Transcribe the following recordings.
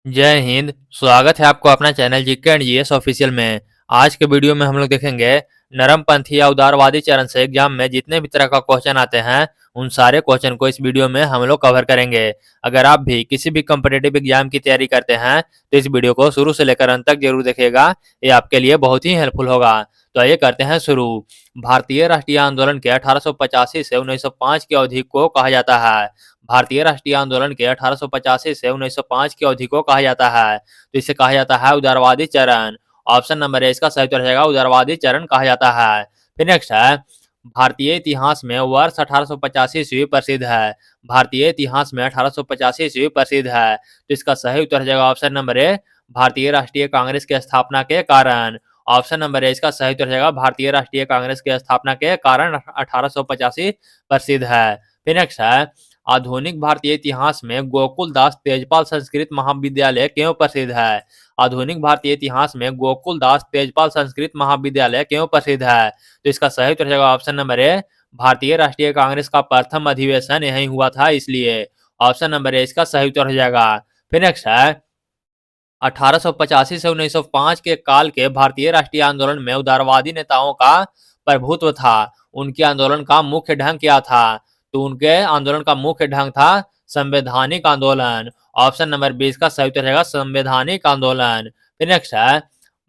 जय हिंद। स्वागत है आपको अपना channel GK and GS official में। आज के वीडियो में हम लोग देखेंगे नरमपंथी या उदारवादी चरण से एग्जाम में जितने भी तरह का क्वेश्चन आते हैं उन सारे क्वेश्चन को इस वीडियो में हम लोग कवर करेंगे। अगर आप भी किसी भी कॉम्पिटिटिव एग्जाम की तैयारी करते हैं तो इस वीडियो को शुरू से लेकर अंत तक जरूर देखिएगा, ये आपके लिए बहुत ही हेल्पफुल होगा। तो आइए करते हैं शुरू। भारतीय राष्ट्रीय आंदोलन के 1885 से 1905 की अवधि को कहा जाता है। भारतीय राष्ट्रीय आंदोलन के 1885 से 1905 की अवधि को कहा जाता है, तो इसे कहा जाता है उदारवादी चरण। ऑप्शन नंबर ए इसका सही उत्तर रहेगा, उदारवादी चरण कहा जाता है। फिर नेक्स्ट है, भारतीय इतिहास में वर्ष 1885 ईस्वी प्रसिद्ध है। भारतीय इतिहास में 1885 ईस्वी प्रसिद्ध है, तो इसका सही उत्तर रहेगा ऑप्शन नंबर ए, भारतीय राष्ट्रीय कांग्रेस की स्थापना के कारण। ऑप्शन नंबर ए इसका सही उत्तर रहेगा, भारतीय राष्ट्रीय कांग्रेस की स्थापना के कारण 1885 प्रसिद्ध है। फिर नेक्स्ट है, आधुनिक भारतीय इतिहास में गोकुलदास तेजपाल संस्कृत महाविद्यालय क्यों प्रसिद्ध है। आधुनिक भारतीय इतिहास में गोकुलदास तेजपाल संस्कृत महाविद्यालय क्यों प्रसिद्ध है, तो इसका सही उत्तर रहेगा ऑप्शन नंबर ए, भारतीय राष्ट्रीय कांग्रेस का प्रथम अधिवेशन यही हुआ था इसलिए। ऑप्शन नंबर ए इसका सही उत्तर हो जाएगा। फिर नेक्स्ट है, 1885 से 1905 के काल के भारतीय राष्ट्रीय आंदोलन में उदारवादी नेताओं का प्रभुत्व था। उनके आंदोलन का मुख्य ढंग क्या था, तो उनके आंदोलन का मुख्य ढंग था संवैधानिक आंदोलन। ऑप्शन नंबर 20 का सही उत्तर रहेगा संवैधानिक आंदोलन। फिर नेक्स्ट है,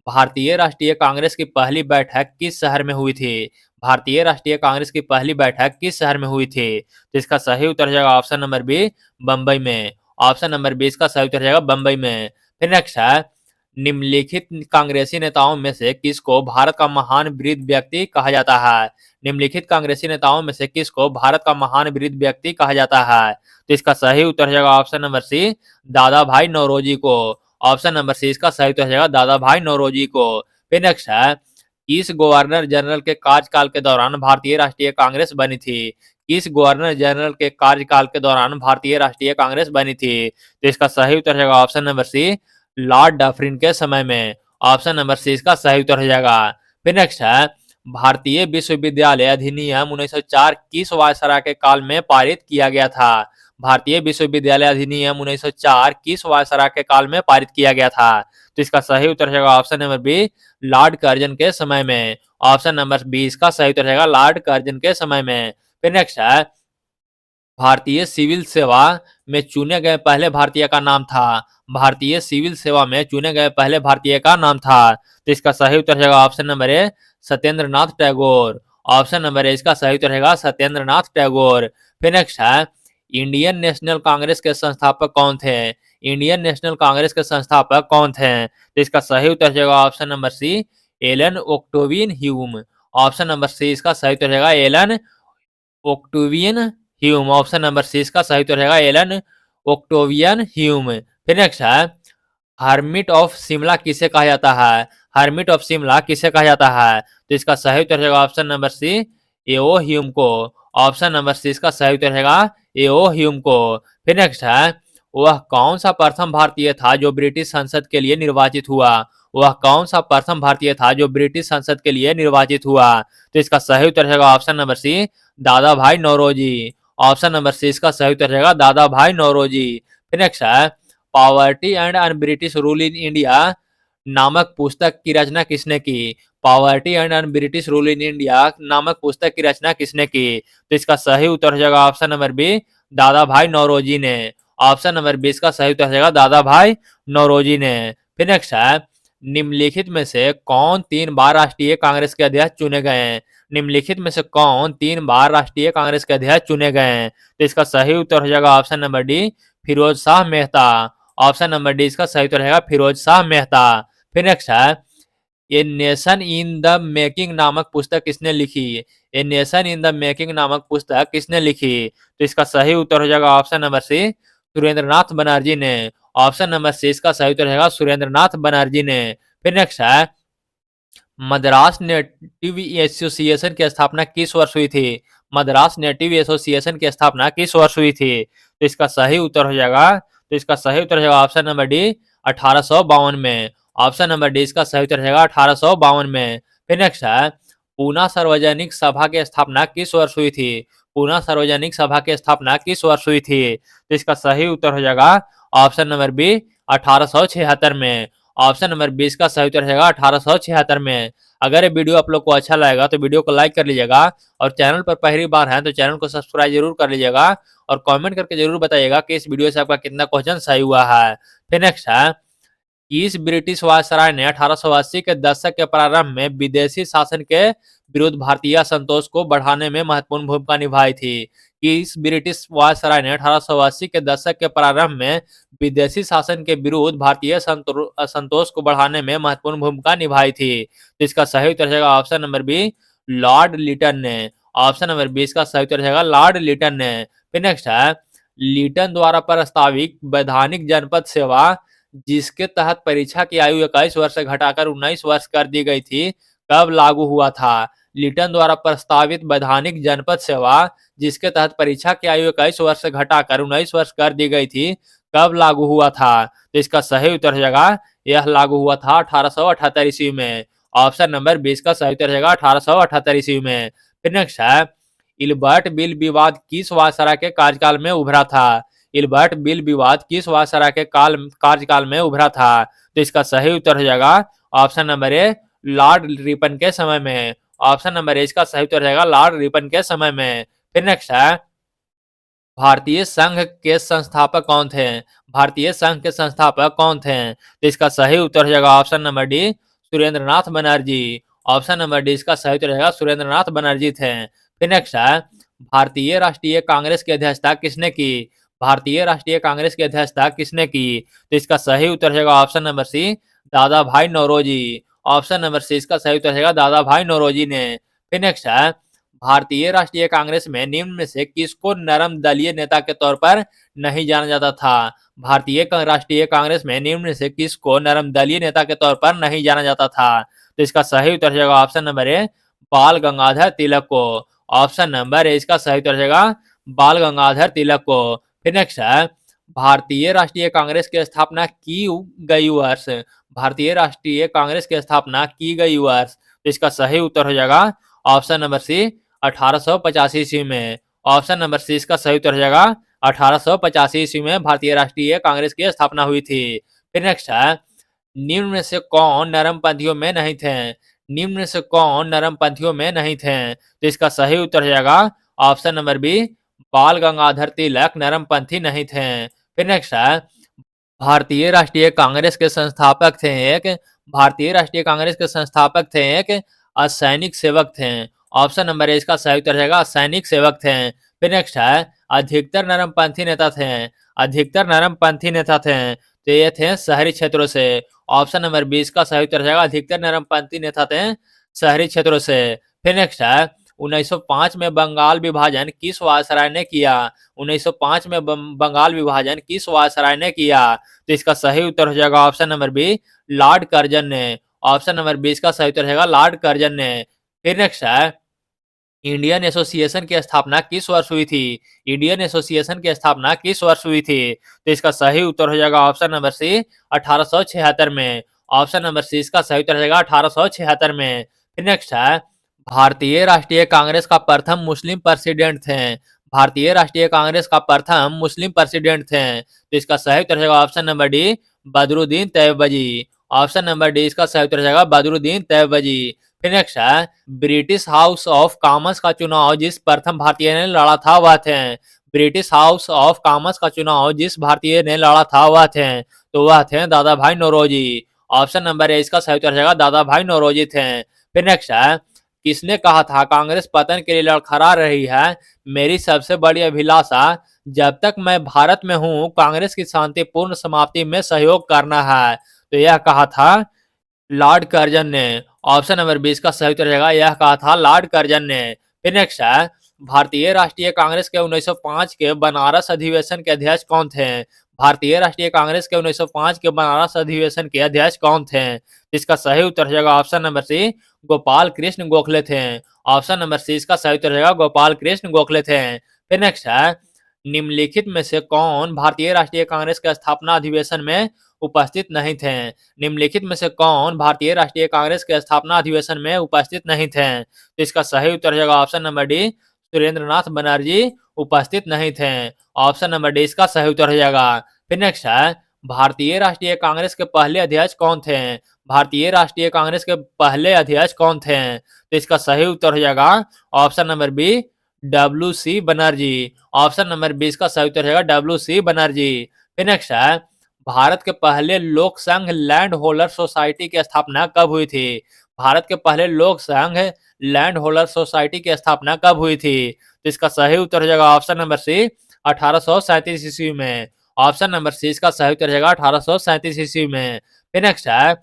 भारतीय राष्ट्रीय कांग्रेस की पहली बैठक किस शहर में हुई थी। भारतीय राष्ट्रीय कांग्रेस की पहली बैठक किस शहर में हुई थी, तो इसका सही उत्तर रहेगा ऑप्शन नंबर बी, बंबई में। ऑप्शन नंबर 20 का सही उत्तर रहेगा बंबई में। फिर नेक्स्ट है, निम्नलिखित कांग्रेसी नेताओं में से किसको भारत का महान वृद्ध व्यक्ति कहा जाता है। निम्नलिखित कांग्रेसी नेताओं में से किसको भारत का महान वृद्ध व्यक्ति कहा जाता है, तो इसका सही उत्तर हो जाएगा ऑप्शन नंबर सी, दादा भाई नौरोजी को। ऑप्शन नंबर सी इसका सही उत्तर हो जाएगा दादा भाई नौरोजी को। फिर नेक्स्ट है, किस गवर्नर जनरल के कार्यकाल के दौरान भारतीय राष्ट्रीय कांग्रेस बनी थी। किस गवर्नर जनरल के कार्यकाल के दौरान भारतीय राष्ट्रीय कांग्रेस बनी थी, तो इसका सही उत्तर हो जाएगा option number C, Lord Dufferin के समय में। ऑप्शन नंबर सी इसका सही उत्तर हो जाएगा। फिर नेक्स्ट है, भारतीय विश्वविद्यालय अधिनियम 1904 किस वायसराय के काल में पारित किया गया था। भारतीय विश्वविद्यालय अधिनियम 1904 किस वायसराय के काल में पारित किया गया था, तो इसका सही उत्तर रहेगा option number B, Lord Curzon के समय में। ऑप्शन नंबर बी इसका सही उत्तर रहेगा लॉर्ड कर्जन के समय में। फिर नेक्स्ट है, भारतीय सिविल सेवा में चुने गए पहले भारतीय का नाम था। भारतीय सिविल सेवा में चुने गए पहले भारतीय का नाम था, तो इसका सही उत्तर रहेगा option number A, Satyendra Nath Tagore. Option number A इसका सही उत्तर रहेगा सत्येंद्र नाथ टैगोर। फिर नेक्स्ट है, इंडियन नेशनल कांग्रेस के संस्थापक कौन थे। इंडियन नेशनल कांग्रेस के संस्थापक कौन थे, तो इसका सही उत्तर रहेगा option number C, Allan Octavian Hume. Option number C इसका सही उत्तर रहेगा Allan Octavian Hume. Option number C इसका सही उत्तर रहेगा एलन ओक्टेवियन ह्यूम। फिर नेक्स्ट है, हर्मिट ऑफ शिमला किसे कहा जाता है। हर्मिट ऑफ शिमला किसे कहा जाता है, तो इसका सही उत्तर रहेगा ऑप्शन नंबर सी, एओ ह्यूम को। ऑप्शन नंबर सी इसका सही उत्तर रहेगा एओ ह्यूम को। फिर नेक्स्ट है, वह कौन सा प्रथम भारतीय था जो ब्रिटिश संसद के लिए निर्वाचित हुआ। वह कौन सा प्रथम भारतीय था जो ब्रिटिश संसद के लिए निर्वाचित हुआ, तो इसका सही उत्तर रहेगा ऑप्शन नंबर सी, दादा भाई नौरोजी। ऑप्शन नंबर सी इसका सही उत्तर रहेगा दादा भाई नौरोजी। फिर नेक्स्ट है, poverty and un British rule in India नामक पुस्तक की रचना किसने की। Poverty and un British rule in India नामक पुस्तक की रचना किसने की, तो इसका सही उत्तर हो जाएगा ऑप्शन नंबर बी, दादा भाई नौरोजी ने। ऑप्शन नंबर 20 का सही उत्तर हो जाएगा दादा भाई नौरोजी ने। फिर नेक्स्ट है, निम्नलिखित में से कौन 3 बार राष्ट्रीय कांग्रेस के अध्यक्ष चुने गए हैं। निम्नलिखित में से कौन 3 बार राष्ट्रीय कांग्रेस के अध्यक्ष चुने गए हैं, तो इसका सही उत्तर हो जाएगा option number D, Firoz Shah Mehta. Option number D इसका सही उत्तर रहेगा फिरोज शाह मेहता। फिर नेक्स्ट है, a nation in the making नामक पुस्तक किसने लिखी। A nation in the making नामक पुस्तक किसने लिखी, तो इसका सही उत्तर हो जाएगा ऑप्शन नंबर सी, सुरेंद्र नाथ बनर्जी ने। ऑप्शन नंबर सी इसका सही उत्तर रहेगा सुरेंद्र नाथ बनर्जी ने। फिर नेक्स्ट है, मद्रास नेटिव एसोसिएशन की स्थापना किस वर्ष हुई थी। मद्रास नेटिव एसोसिएशन की स्थापना किस वर्ष हुई थी, तो इसका सही उत्तर हो जाएगा, तो इसका सही उत्तर हो जाएगा ऑप्शन नंबर डी, 1852 में। ऑप्शन नंबर डी इसका सही उत्तर रहेगा 1852 में। फिर नेक्स्ट है, पूना सार्वजनिक सभा की स्थापना किस वर्ष हुई थी। पूना सार्वजनिक सभा की स्थापना किस वर्ष हुई थी, तो इसका सही उत्तर हो जाएगा ऑप्शन नंबर बी, 1876 में। ऑप्शन नंबर 20 का सही उत्तर रहेगा 1876 में। अगर ये वीडियो आप लोग को अच्छा लगेगा तो वीडियो को लाइक कर लीजिएगा, और चैनल पर पहली बार है तो चैनल को सब्सक्राइब जरूर कर लीजिएगा, और कमेंट करके जरूर बताइएगा कि इस वीडियो से आपका कितना क्वेश्चन सही हुआ है। फिर नेक्स्ट है, इस ब्रिटिश वायसराय ने 1880 के दशक के प्रारंभ में विदेशी शासन के विरुद्ध भारतीय असंतोष को बढ़ाने में महत्वपूर्ण भूमिका निभाई थी। इस ब्रिटिश वायसराय ने 1880 के दशक के प्रारंभ में विदेशी शासन के विरुद्ध भारतीय असंतोष को बढ़ाने में महत्वपूर्ण भूमिका निभाई थी। तो इसका सही उत्तर रहेगा option number B, Lord Lytton ने। ऑप्शन नंबर 20 का सही उत्तर रहेगा लॉर्ड लिटन ने। फिर नेक्स्ट है, लिटन द्वारा प्रस्तावित वैधानिक जनपद सेवा, जिसके तहत परीक्षा की आयु 21 वर्ष से घटाकर 19 वर्ष कर दी गई थी, कब लागू हुआ था? लिटन द्वारा प्रस्तावित वैधानिक जनपद सेवा, जिसके तहत परीक्षा की आयु 21 वर्ष से घटाकर 19 वर्ष कर दी गई थी, कब लागू हुआ था? तो इसका सही उत्तर रहेगा यह लागू हुआ था 1878 ईस्वी में। ऑप्शन नंबर 20 का सही उत्तर रहेगा 1878 ईस्वी में। फिर नेक्स्ट है, इल्बर्ट बिल विवाद किस वायसराय के कार्यकाल में उभरा था? इल्बर्ट बिल विवाद किस वायसराय के कार्यकाल में उभरा था? तो इसका सही उत्तर हो जाएगा ऑप्शन नंबर ए, लॉर्ड रिपन के समय में। ऑप्शन नंबर ए इसका सही उत्तर रहेगा लॉर्ड रिपन के समय में। फिर नेक्स्ट है, भारतीय संघ के संस्थापक कौन थे? भारतीय संघ के संस्थापक कौन थे? तो इसका सही उत्तर हो जाएगा option number D, Surendranath Banerjee. Option number D इसका सही उत्तर रहेगा सुरेंद्रनाथ बनर्जी थे। फिर नेक्स्ट है, भारतीय राष्ट्रीय कांग्रेस की अध्यक्षता किसने की? भारतीय राष्ट्रीय कांग्रेस की अध्यक्षता किसने की? तो इसका सही उत्तर रहेगा ऑप्शन नंबर सी, दादा भाई नौरोजी। ऑप्शन नंबर सी इसका सही उत्तर रहेगा दादा भाई नौरोजी ने। फिर नेक्स्ट है, भारतीय राष्ट्रीय कांग्रेस में निम्न में से किसको नरम दलीय नेता के तौर पर नहीं जाना जाता था? भारतीय राष्ट्रीय कांग्रेस में निम्न में से किसको नरम दलीय नेता के तौर पर नहीं जाना जाता था? तो इसका सही उत्तर रहेगा ऑप्शन नंबर ए, बाल गंगाधर तिलक को। ऑप्शन नंबर ए इसका सही उत्तर रहेगा बाल गंगाधर तिलक को। फिर नेक्स्ट है, भारतीय राष्ट्रीय कांग्रेस की स्थापना की गई वर्ष? भारतीय राष्ट्रीय कांग्रेस की स्थापना की गई वर्ष? तो इसका सही उत्तर हो जाएगा ऑप्शन नंबर सी, 1885 ईस्वी में। ऑप्शन नंबर सी इसका सही उत्तर हो जाएगा 1885 ईस्वी में भारतीय राष्ट्रीय कांग्रेस की स्थापना हुई थी। फिर नेक्स्ट है, निम्न में से कौन नरमपंथियों में नहीं थे? निम्न में से कौन नरमपंथियों में नहीं थे? तो इसका सही उत्तर हो जाएगा ऑप्शन नंबर बी, बाल गंगाधर तिलक नरमपंथी नहीं थे। फिर नेक्स्ट है, भारतीय राष्ट्रीय कांग्रेस के संस्थापक थे एक, भारतीय राष्ट्रीय कांग्रेस के संस्थापक थे एक असैनिक सेवक थे। ऑप्शन नंबर ए इसका सही उत्तर रहेगा सैनिक सेवक थे। फिर नेक्स्ट है, अधिकतर नरमपंथी नेता थे, अधिकतर नरमपंथी नेता थे, तो ये थे शहरी क्षेत्रों से। ऑप्शन नंबर 20 का सही उत्तर रहेगा अधिकतर नरमपंथी नेता थे शहरी क्षेत्रों से। फिर नेक्स्ट है, 1905 में बंगाल विभाजन किस वायसराय ने किया? 1905 में बंगाल विभाजन किस वायसराय ने किया? तो इसका सही उत्तर हो जाएगा option number B, Lord Curzon ने। ऑप्शन नंबर 20 का सही उत्तर रहेगा लॉर्ड कर्जन ने। फिर नेक्स्ट है, इंडियन एसोसिएशन की स्थापना किस वर्ष हुई थी? इंडियन एसोसिएशन की स्थापना किस वर्ष हुई थी? तो इसका सही उत्तर हो जाएगा ऑप्शन नंबर सी, 1876 में। ऑप्शन नंबर सी इसका सही उत्तर रहेगा 1876 में। फिर नेक्स्ट है, भारतीय राष्ट्रीय कांग्रेस का प्रथम मुस्लिम प्रेसिडेंट थे, भारतीय राष्ट्रीय कांग्रेस का प्रथम मुस्लिम प्रेसिडेंट थे, तो इसका सही उत्तर रहेगा option number D, Badruddin Tyabji. Option number D इसका सही उत्तर रहेगा बदरुद्दीन तैयबजी। फिर नेक्स्ट है, ब्रिटिश हाउस ऑफ कॉमन्स का चुनाव जिस प्रथम भारतीय ने लड़ा था वह थे, ब्रिटिश हाउस ऑफ कॉमन्स का चुनाव जिस भारतीय ने लड़ा था वह थे, तो वह थे दादा भाई नौरोजी। ऑप्शन नंबर ए इसका सही उत्तर रहेगा दादा भाई नौरोजी थे। फिर नेक्स्ट है, किसने कहा था कांग्रेस पतन के लिए लड़खड़ा रही है, मेरी सबसे बड़ी अभिलाषा जब तक मैं भारत में हूं कांग्रेस की शांतिपूर्ण समाप्ति में सहयोग करना है? तो यह कहा था लॉर्ड कर्जन ने। ऑप्शन नंबर 20 का सही उत्तर रहेगा यह कहा था लॉर्ड कर्जन ने। फिर नेक्स्ट है, भारतीय राष्ट्रीय कांग्रेस के 1905 के बनारस अधिवेशन के अध्यक्ष कौन थे? भारतीय राष्ट्रीय कांग्रेस के 1905 के बनारस अधिवेशन के अध्यक्ष कौन थे? इसका सही उत्तर रहेगा option number C, Gopal Krishna Gokhale थे। ऑप्शन नंबर सी इसका सही उत्तर रहेगा गोपाल कृष्ण गोखले थे। फिर नेक्स्ट है, निम्नलिखित में से कौन भारतीय राष्ट्रीय कांग्रेस के स्थापना अधिवेशन में उपस्थित नहीं थे? निम्नलिखित में से कौन भारतीय राष्ट्रीय कांग्रेस के स्थापना अधिवेशन में उपस्थित नहीं थे? तो इसका सही उत्तर रहेगा option number D, Surendranath Banerjee उपस्थित नहीं थे। ऑप्शन नंबर डी इसका सही उत्तर हो जाएगा। फिर नेक्स्ट है, भारतीय राष्ट्रीय कांग्रेस के पहले अध्यक्ष कौन थे? भारतीय राष्ट्रीय कांग्रेस के पहले अध्यक्ष कौन थे? तो इसका सही उत्तर हो जाएगा option number B, W C Banerjee. Option number B इसका सही उत्तर हो जाएगा डब्ल्यू सी बनर्जी। फिर नेक्स्ट है, भारत के पहले लोक संघ लैंड होल्डर सोसाइटी की स्थापना कब हुई थी? भारत के पहले लोक संघ लैंड होल्डर सोसाइटी की स्थापना कब हुई थी? तो इसका सही उत्तर हो जाएगा ऑप्शन नंबर सी, 1837 ईस्वी में। ऑप्शन नंबर सी इसका सही उत्तर रहेगा 1837 ईस्वी में। फिर नेक्स्ट है,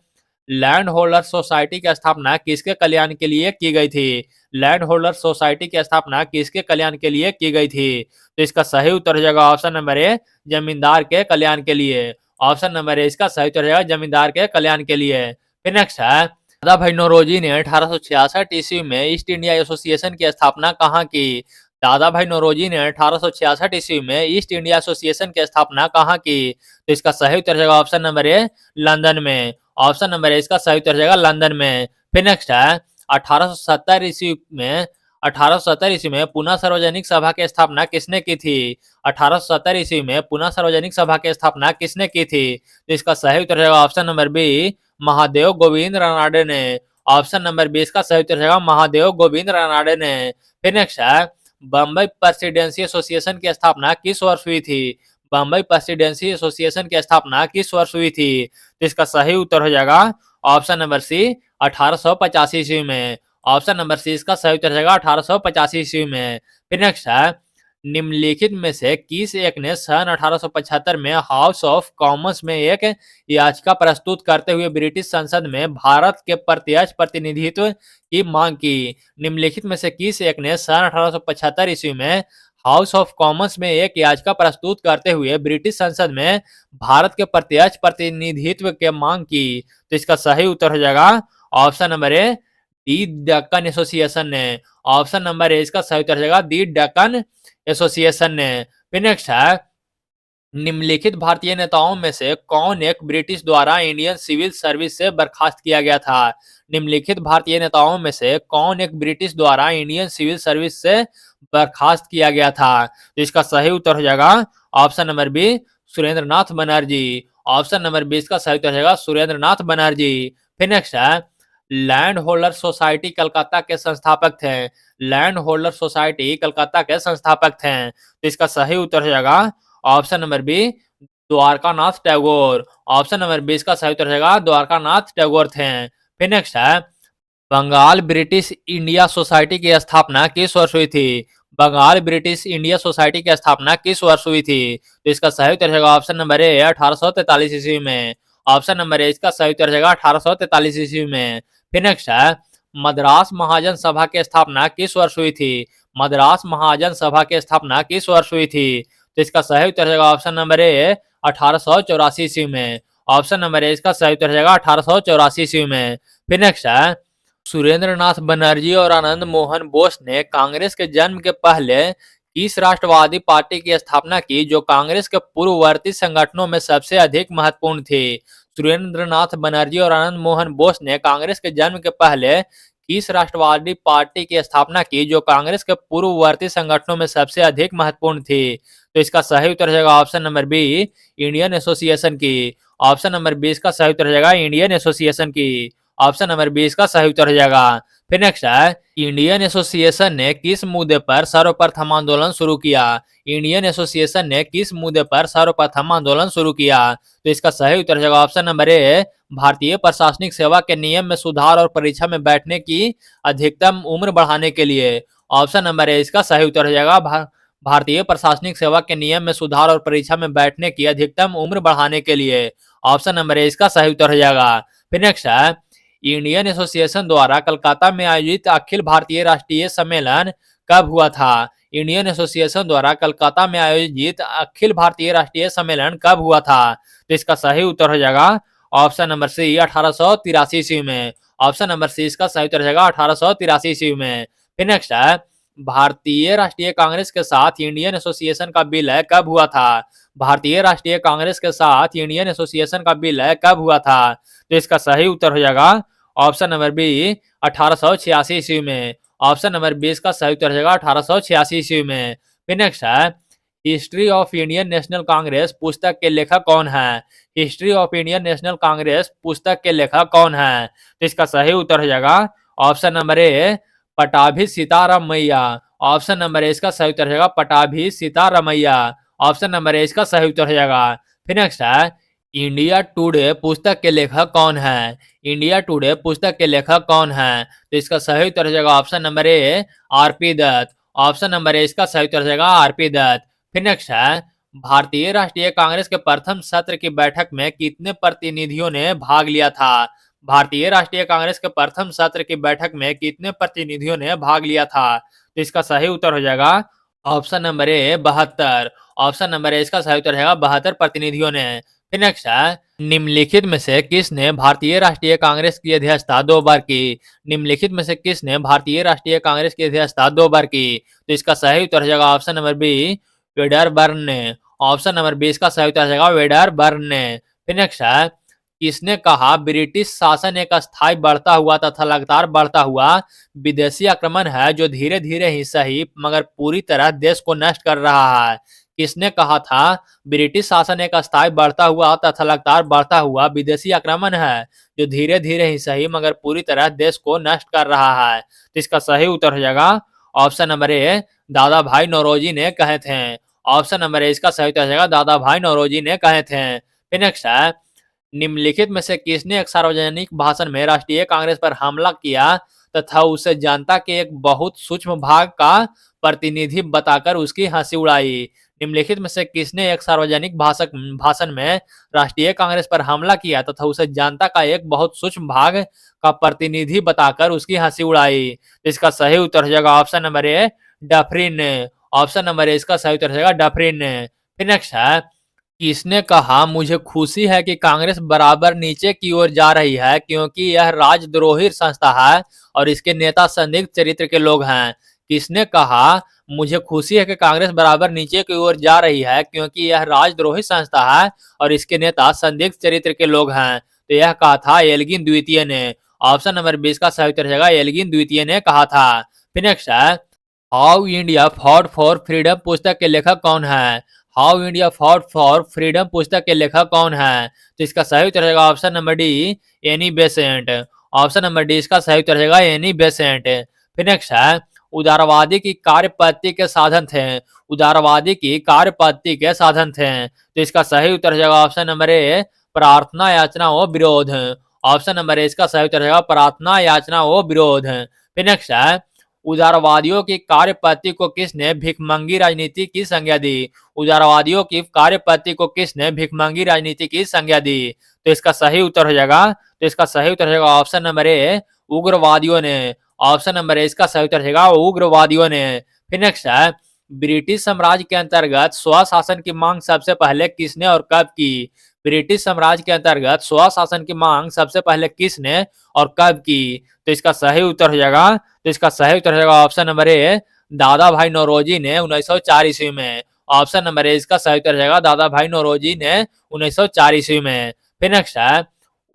लैंड होल्डर सोसाइटी की स्थापना किसके कल्याण के लिए की गई थी? लैंड होल्डर सोसाइटी की स्थापना किसके कल्याण के लिए की गई थी? तो इसका सही उत्तर हो जाएगा ऑप्शन नंबर ए, जमींदार के कल्याण के लिए। ऑप्शन नंबर ए इसका सही उत्तर हो जाएगा जमींदार के कल्याण के लिए। फिर नेक्स्ट है, दादा भाई नौरोजी ने 1866 ईस्वी में ईस्ट इंडिया एसोसिएशन की स्थापना कहाँ की? दादा भाई नौरोजी ने 1866 ईस्वी में ईस्ट इंडिया एसोसिएशन की स्थापना कहाँ की? तो इसका सही उत्तर जाएगा ऑप्शन नंबर ए, लंदन में। ऑप्शन नंबर ए इसका सही उत्तर जाएगा लंदन में। फिर नेक्स्ट है, 1870 ईस्वी में 1870 ईस्वी में पुनः सार्वजनिक सभा की स्थापना किसने की थी? 1870 ईस्वी में पुनः सार्वजनिक सभा की स्थापना किसने की थी? तो इसका सही उत्तर जाएगा option number B, Mahadev Govind Ranade ने। ऑप्शन नंबर बी इसका सही उत्तर जाएगा महादेव गोविंद रानडे ने। फिर नेक्स्ट है, बम्बई प्रेसिडेंसी एसोसिएशन की स्थापना किस वर्ष हुई थी? बम्बई प्रेसिडेंसी एसोसिएशन की स्थापना किस वर्ष हुई थी? तो इसका सही उत्तर हो जाएगा ऑप्शन नंबर सी, 1885 ईस्वी में। ऑप्शन नंबर सी इसका सही उत्तर हो जाएगा 1885 ईस्वी में। फिर नेक्स्ट है, निम्नलिखित में से किस एक ने सन 1875 में हाउस ऑफ कॉमन्स में एक याचिका प्रस्तुत करते हुए ब्रिटिश संसद में भारत के प्रत्यक्ष प्रतिनिधित्व की मांग की? निम्नलिखित में से किस एक ने सन 1875 ईस्वी में हाउस ऑफ कॉमन्स में एक याचिका प्रस्तुत करते हुए ब्रिटिश संसद में भारत के प्रत्यक्ष प्रतिनिधित्व की मांग की? तो इसका सही उत्तर हो जाएगा ऑप्शन नंबर ए, दी डेक्कन एसोसिएशन ने। ऑप्शन नंबर ए इसका सही उत्तर हो जाएगा दी डेक्कन एसोसिएशन ने। फिर नेक्स्ट है, निम्नलिखित भारतीय नेताओं में से कौन एक ब्रिटिश द्वारा इंडियन सिविल सर्विस से बर्खास्त किया गया था? निम्नलिखित भारतीय नेताओं में से कौन एक ब्रिटिश द्वारा इंडियन सिविल सर्विस से बर्खास्त किया गया था? तो इसका सही उत्तर हो जाएगा ऑप्शन नंबर बी, सुरेंद्र नाथ बनर्जी। ऑप्शन नंबर बी इसका सही उत्तर हो जाएगा सुरेंद्र नाथ बनर्जी। फिर नेक्स्ट है, लैंड होल्डर सोसाइटी कलकत्ता के संस्थापक थे। लैंड होल्डर सोसाइटी कलकत्ता के संस्थापक थे। तो इसका सही उत्तर हो जाएगा option number B, Dwarkanath Tagore. Option number B इसका सही उत्तर रहेगा द्वारकानाथ टैगोर थे। फिर नेक्स्ट है, बंगाल ब्रिटिश इंडिया सोसाइटी की स्थापना किस वर्ष हुई थी? बंगाल ब्रिटिश इंडिया सोसाइटी की स्थापना किस वर्ष हुई थी? तो इसका सही उत्तर रहेगा ऑप्शन नंबर ए, 1843 ईस्वी में। ऑप्शन नंबर ए इसका सही उत्तर रहेगा 1843 ईस्वी में। फिर नेक्स्ट है, मद्रास महाजन सभा की स्थापना किस वर्ष हुई थी? मद्रास महाजन सभा की स्थापना किस वर्ष हुई थी? तो इसका सही उत्तर रहेगा ऑप्शन नंबर ए, 1884 ईस्वी में। ऑप्शन नंबर ए इसका सही उत्तर रहेगा 1884 ईस्वी में। फिर नेक्स्ट है, सुरेंद्र नाथ बनर्जी और आनंद मोहन बोस ने कांग्रेस के जन्म के पहले किस राष्ट्रवादी पार्टी की स्थापना की जो कांग्रेस के पूर्ववर्ती संगठनों में सबसे अधिक महत्वपूर्ण थी? सुरेंद्र नाथ बनर्जी और आनंद मोहन बोस ने कांग्रेस के जन्म के पहले किस राष्ट्रवादी पार्टी की स्थापना की जो कांग्रेस के पूर्ववर्ती संगठनों में सबसे अधिक महत्वपूर्ण थी? तो इसका सही उत्तर रहेगा option number B, Indian Association की। ऑप्शन नंबर बी इसका सही उत्तर रहेगा इंडियन एसोसिएशन की। ऑप्शन नंबर बी इसका सही उत्तर हो जाएगा। फिर नेक्स्ट है, इंडियन एसोसिएशन ने किस मुद्दे पर सर्वप्रथम आंदोलन शुरू किया? इंडियन एसोसिएशन ने किस मुद्दे पर सर्वप्रथम आंदोलन शुरू किया? तो इसका सही उत्तर हो जाएगा ऑप्शन नंबर ए, भारतीय प्रशासनिक सेवा के नियम में सुधार और परीक्षा में बैठने की अधिकतम उम्र बढ़ाने के लिए। ऑप्शन नंबर ए इसका सही उत्तर हो जाएगा भारतीय प्रशासनिक सेवा के नियम में सुधार और परीक्षा में बैठने की अधिकतम उम्र बढ़ाने के लिए। ऑप्शन नंबर ए इसका सही उत्तर हो जाएगा। फिर नेक्स्ट है, इंडियन एसोसिएशन द्वारा कलकत्ता में आयोजित अखिल भारतीय राष्ट्रीय सम्मेलन कब हुआ था? इंडियन एसोसिएशन द्वारा कलकत्ता में आयोजित अखिल भारतीय राष्ट्रीय सम्मेलन कब हुआ था? तो इसका सही उत्तर हो जाएगा ऑप्शन नंबर सी, 1883 ईस्वी में। ऑप्शन नंबर सी इसका सही उत्तर हो जाएगा 1883 ईस्वी में। फिर नेक्स्ट है, भारतीय राष्ट्रीय कांग्रेस के साथ इंडियन एसोसिएशन का विलय कब हुआ था? भारतीय राष्ट्रीय कांग्रेस के साथ इंडियन एसोसिएशन का विलय कब हुआ था? तो इसका सही उत्तर हो जाएगा ऑप्शन नंबर बी, 1886 ईस्वी में। ऑप्शन नंबर बी इसका सही उत्तर हो जाएगा 1886 ईस्वी में। फिर नेक्स्ट है, history of Indian national Congress पुस्तक के लेखक कौन है? History of Indian national Congress पुस्तक के लेखक कौन है? तो इसका सही उत्तर हो जाएगा option number A Pattabhi Sitaramayya. Option number A इसका सही उत्तर हो जाएगा Pattabhi Sitaramayya. Option number A इसका सही उत्तर हो जाएगा। फिर नेक्स्ट है इंडिया टुडे पुस्तक के लेखक कौन है? इंडिया टुडे पुस्तक के लेखक कौन है? तो इसका सही उत्तर हो जाएगा option number A R P Dutt. Option number A इसका सही उत्तर हो जाएगा आरपी दत्त। फिर नेक्स्ट है भारतीय राष्ट्रीय कांग्रेस के प्रथम सत्र की बैठक में कितने प्रतिनिधियों ने भाग लिया था? भारतीय राष्ट्रीय कांग्रेस के प्रथम सत्र की बैठक में कितने प्रतिनिधियों ने भाग लिया था? तो इसका सही उत्तर हो जाएगा option number A 72। Option number A इसका सही उत्तर है 72 प्रतिनिधियों ने। फिर नेक्स्ट है निम्नलिखित में से किसने भारतीय राष्ट्रीय कांग्रेस की अध्यक्षता 2 बार की? निम्नलिखित में से किसने भारतीय राष्ट्रीय कांग्रेस की अध्यक्षता 2 बार की? तो इसका सही उत्तर हो जाएगा ऑप्शन नंबर बी वेडरबर्न ने। ऑप्शन नंबर बी इसका सही उत्तर हो जाएगा वेडरबर्न ने। फिर नेक्स्ट है किसने कहा ब्रिटिश शासन एक अस्थायी बढ़ता हुआ तथा लगातार बढ़ता हुआ विदेशी आक्रमण है जो धीरे धीरे ही सही मगर पूरी तरह देश को नष्ट कर रहा है? किसने कहा था ब्रिटिश शासन एक अस्थायी बढ़ता हुआ तथा लगातार बढ़ता हुआ विदेशी आक्रमण है जो धीरे धीरे ही सही मगर पूरी तरह देश को नष्ट कर रहा है? तो इसका सही उत्तर हो जाएगा ऑप्शन नंबर ए दादा भाई नौरोजी ने कहे थे। ऑप्शन नंबर ए इसका सही उत्तर हो जाएगा दादा भाई नौरोजी ने कहे थे। फिर नेक्स्ट है निम्नलिखित में से किसने एक सार्वजनिक भाषण में राष्ट्रीय कांग्रेस पर हमला किया तथा उसे जनता के एक बहुत सूक्ष्म भाग का प्रतिनिधि बताकर उसकी हंसी उड़ाई? निम्नलिखित में से किसने एक सार्वजनिक भाषण में राष्ट्रीय कांग्रेस पर हमला किया तथा उसे जनता का एक बहुत सूक्ष्म भाग का प्रतिनिधि बताकर उसकी हंसी उड़ाई? तो इसका सही उत्तर हो जाएगा ऑप्शन नंबर ए डफरिन ने। ऑप्शन नंबर ए इसका सही उत्तर हो जाएगा डफरिन ने। फिर नेक्स्ट है किसने कहा मुझे खुशी है कि कांग्रेस बराबर नीचे की ओर जा रही है क्योंकि यह राजद्रोही संस्था है और इसके नेता संदिग्ध चरित्र के लोग हैं? किसने कहा मुझे खुशी है कि कांग्रेस बराबर नीचे की ओर जा रही है क्योंकि यह राजद्रोही संस्था है और इसके नेता संदिग्ध चरित्र के लोग हैं? तो यह कहा था एल्गिन द्वितीय ने। ऑप्शन नंबर 20 का सही उत्तर हो जाएगा एल्गिन द्वितीय ने कहा था। फिर नेक्स्ट है how India fought for freedom पुस्तक के लेखक कौन है? How India fought for freedom पुस्तक के लेखक कौन है? तो इसका सही उत्तर रहेगा option number D Annie Besant. Option number D इसका सही उत्तर रहेगा एनी बेसेंट। फिर नेक्स्ट है उदारवादी की कार्यपद्धति के साधन थे। उदारवादी की कार्यपद्धति के साधन थे। तो इसका सही उत्तर हो जाएगा ऑप्शन नंबर ए प्रार्थना याचना व विरोध। ऑप्शन नंबर ए इसका सही उत्तर रहेगा प्रार्थना याचना व विरोध। फिर नेक्स्ट है उदारवादियों की कार्यपद्धति को किसने भिखमंगी राजनीति की संज्ञा दी? उदारवादियों की कार्यपद्धति को किसने भिखमंगी राजनीति की संज्ञा दी? तो इसका सही उत्तर हो जाएगा ऑप्शन नंबर ए उग्रवादियों ने। ऑप्शन नंबर ए इसका सही उत्तर रहेगा उग्रवादियों ने। फिर नेक्स्ट है ब्रिटिश साम्राज्य के अंतर्गत स्वशासन की मांग सबसे पहले किसने और कब की? ब्रिटिश साम्राज्य के अंतर्गत स्वशासन की मांग सबसे पहले किसने और कब की? तो इसका सही उत्तर हो जाएगा ऑप्शन नंबर ए दादा भाई नौरोजी ने 1904 ईस्वी में। ऑप्शन नंबर ए इसका सही उत्तर रहेगा दादा भाई नौरोजी ने 1904 ईस्वी में। फिर नेक्स्ट है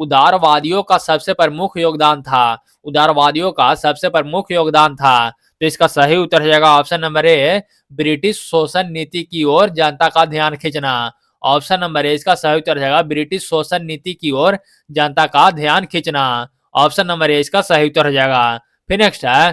उदारवादियों का सबसे प्रमुख योगदान था। उदारवादियों का सबसे प्रमुख योगदान था। तो इसका सही उत्तर हो जाएगा ऑप्शन नंबर ए ब्रिटिश शोषण नीति की ओर जनता का ध्यान खींचना। ऑप्शन नंबर ए इसका सही उत्तर हो जाएगा ब्रिटिश शोषण नीति की ओर जनता का ध्यान खींचना। ऑप्शन नंबर ए इसका सही उत्तर हो जाएगा। फिर नेक्स्ट है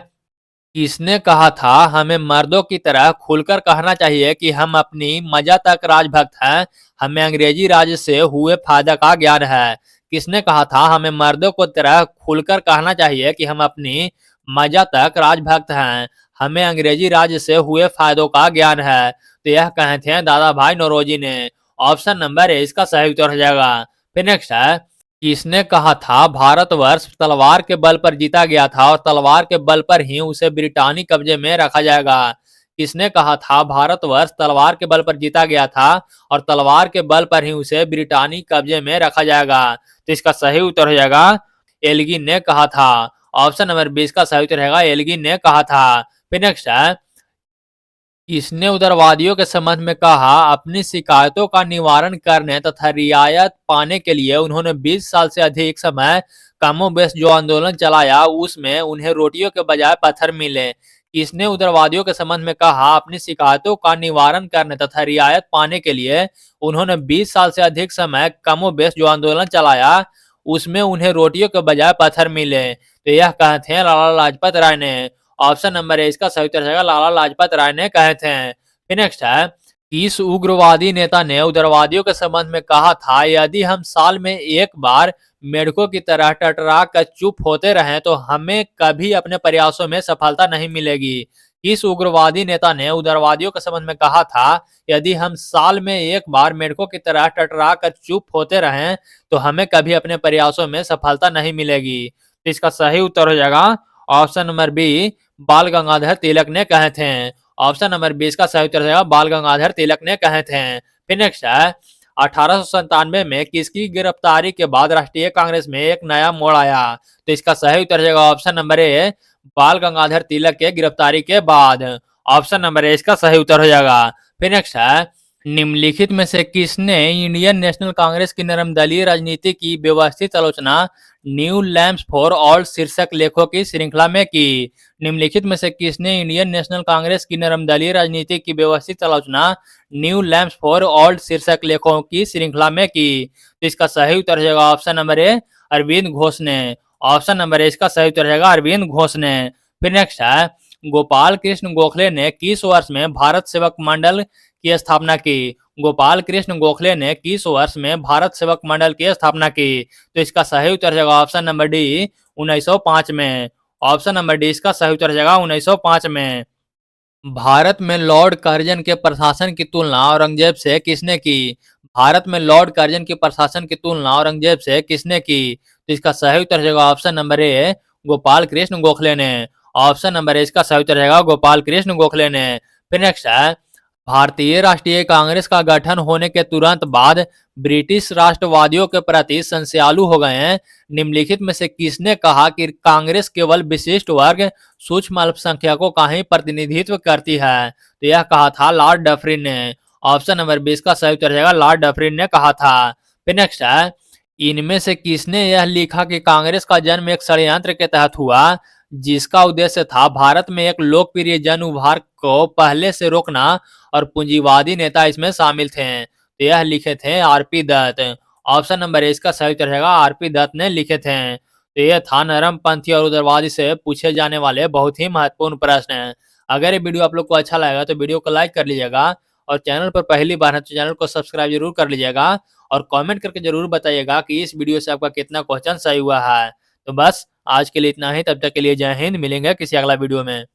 किसने कहा था हमें मर्दों की तरह खुलकर कहना चाहिए कि हम अपनी मजा तक राजभक्त हैं, हमें अंग्रेजी राज से हुए फायदा का ज्ञान है? किसने कहा था हमें मर्दों को तरह खुलकर कहना चाहिए कि हम अपनी मजा तक राजभक्त हैं, हमें अंग्रेजी राज से हुए फायदों का ज्ञान है? तो यह कहे थे दादा भाई नौरोजी ने। ऑप्शन नंबर ए इसका सही उत्तर हो जाएगा। फिर नेक्स्ट है किसने कहा था भारतवर्ष तलवार के बल पर जीता गया था और तलवार के बल पर ही उसे ब्रिटानी कब्जे में रखा जाएगा? किसने कहा था भारतवर्ष तलवार के बल पर जीता गया था और तलवार के बल पर ही उसे ब्रिटानी कब्जे में रखा जाएगा? तो इसका सही उत्तर हो जाएगा एल्गिन ने कहा था। ऑप्शन नंबर 20 का सही उत्तर रहेगा एल्गिन ने कहा था। फिर नेक्स्ट है किसने उदारवादियों के संबंध में कहा अपनी शिकायतों का निवारण करने तथा रियायत पाने के लिए उन्होंने 20 साल से अधिक समय कमोबेश जो आंदोलन चलाया उसमें उन्हें रोटियों के बजाय पत्थर मिले? किसने उग्रवादियों के संबंध में कहा अपनी शिकायतों का निवारण करने तथा रियायत पाने के लिए उन्होंने 20 साल से अधिक समय कमोबेश जो आंदोलन चलाया उसमें उन्हें रोटियों के बजाय पत्थर मिले। तो यह कहे थे लाला लाजपत राय ने। ऑप्शन नंबर ए इसका सही उत्तर है लाला लाजपत राय ने कहे थे। फिर नेक्स्ट है, किस उग्रवादी नेता ने उग्रवादियों के संबंध में कहा था यदि हम साल में एक बार मेढकों की तरह टटरा कर चुप होते रहें तो हमें कभी अपने प्रयासों में सफलता नहीं मिलेगी। किस उग्रवादी नेता ने उग्रवादियों के संबंध में कहा था यदि हम साल में एक बार मेढकों की तरह टटरा कर चुप होते रहें तो हमें कभी अपने प्रयासों में सफलता नहीं मिलेगी। तो इसका सही उत्तर हो जाएगा ऑप्शन नंबर बी, बाल गंगाधर तिलक ने कहे थे। ऑप्शन नंबर 20 का सही उत्तर है बाल गंगाधर तिलक ने कहे थे। फिर नेक्स्ट है, 1897 में किसकी गिरफ्तारी के बाद राष्ट्रीय कांग्रेस में एक नया मोड़ आया। तो इसका सही उत्तर है ऑप्शन नंबर ए, बाल गंगाधर तिलक के गिरफ्तारी के बाद। ऑप्शन नंबर ए इसका सही उत्तर हो जाएगा। फिर नेक्स्ट है, निम्नलिखित में से किसने इंडियन नेशनल कांग्रेस की नरमदलीय राजनीति की व्यवस्थित आलोचना न्यू लैम्प्स फॉर ऑल शीर्षक लेखों की श्रृंखला में की। निम्नलिखित में से किसने इंडियन नेशनल कांग्रेस की नरमदलीय राजनीति की व्यवस्थित आलोचना न्यू लैम्प्स फॉर ऑल शीर्षक लेखों की श्रृंखला में की। तो इसका सही उत्तर रहेगा option number A, Aurobindo Ghosh ने। ऑप्शन नंबर ए इसका सही उत्तर रहेगा अरविंद घोष ने। फिर नेक्स्ट है, गोपाल कृष्ण गोखले ने किस वर्ष में भारत सेवक मंडल की स्थापना की। गोपाल कृष्ण गोखले ने किस वर्ष में भारत सेवक मंडल की स्थापना की। तो इसका सही उत्तर रहेगा ऑप्शन नंबर डी, 1905 में। ऑप्शन नंबर डी इसका सही उत्तर रहेगा 1905 में। भारत में लॉर्ड कर्जन के प्रशासन की तुलना औरंगजेब से किसने की। भारत में लॉर्ड कर्जन के प्रशासन की तुलना औरंगजेब से किसने की। तो इसका सही उत्तर रहेगा option number A, Gopal Krishna Gokhale ने। ऑप्शन नंबर ए इसका सही उत्तर रहेगा गोपाल कृष्ण गोखले ने। फिर नेक्स्ट है, भारतीय राष्ट्रीय कांग्रेस का गठन होने के तुरंत बाद ब्रिटिश राष्ट्रवादियों के प्रति संशयालु हो गए हैं। निम्नलिखित में से किसने कहा कि कांग्रेस केवल विशिष्ट वर्ग सूक्ष्म अल्पसंख्यकों का ही प्रतिनिधित्व करती है। तो यह कहा था लॉर्ड डफरिन ने। ऑप्शन नंबर 20 का सही उत्तर रहेगा लॉर्ड डफरिन ने कहा था। फिर नेक्स्ट है, इनमें से किसने यह लिखा कि कांग्रेस का जन्म एक षड्यंत्र के तहत हुआ जिसका उद्देश्य था भारत में एक लोकप्रिय जन उभार को पहले से रोकना और पूंजीवादी नेता इसमें शामिल थे। तो यह लिखे थे R P Dutt. Option number A इसका सही उत्तर रहेगा आरपी दत्त ने लिखे थे। तो यह था नरमपंथी और उग्रवादी से पूछे जाने वाले बहुत ही महत्वपूर्ण प्रश्न। अगर ये वीडियो आप लोग को अच्छा लगा तो वीडियो को लाइक कर लीजिएगा और चैनल पर पहली बार है तो चैनल को सब्सक्राइब जरूर कर लीजिएगा और कमेंट करके जरूर बताइएगा कि इस वीडियो से आपका कितना क्वेश्चन सही हुआ है। तो बस आज के लिए इतना ही, तब तक के लिए जय हिंद, मिलेंगे किसी अगला वीडियो में।